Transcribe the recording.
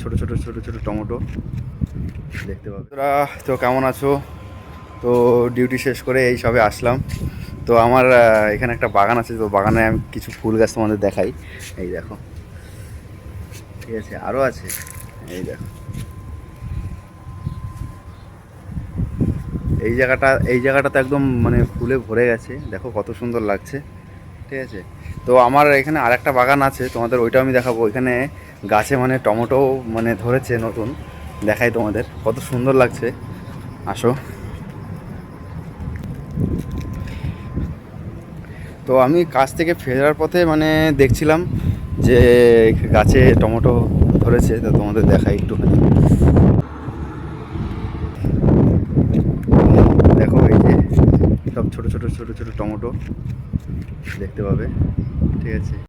ছোট ছোট ছোট ছোট টমেটো দেখতে পাবে। তোরা তো কেমন আছো? তো ডিউটি শেষ করে এই সবে আসলাম। তো আমার এখানে একটা বাগান আছে, তো বাগানে আমি কিছু ফুল গাছ তোমাদের দেখাই। এই দেখো, ঠিক আছে, আরও আছে। এই দেখো, এই জায়গাটা তো একদম মানে ফুলে ভরে গেছে, দেখো কত সুন্দর লাগছে। ঠিক আছে, তো আমার এখানে আরেকটা বাগান আছে, তোমাদের ওইটাও আমি দেখাবো। এখানে গাছে মানে টমেটো মানে ধরেছে নতুন, দেখাই তোমাদের কত সুন্দর লাগছে। আসো। তো আমি কাজ থেকে ফেরার পথে মানে দেখছিলাম যে গাছে টমেটো ধরেছে, তো তোমাদের দেখাই একটুখানি। দেখো এই যে সব ছোট ছোট ছোট ছোট টমেটো দেখতে পাবে, ঠিক আছে।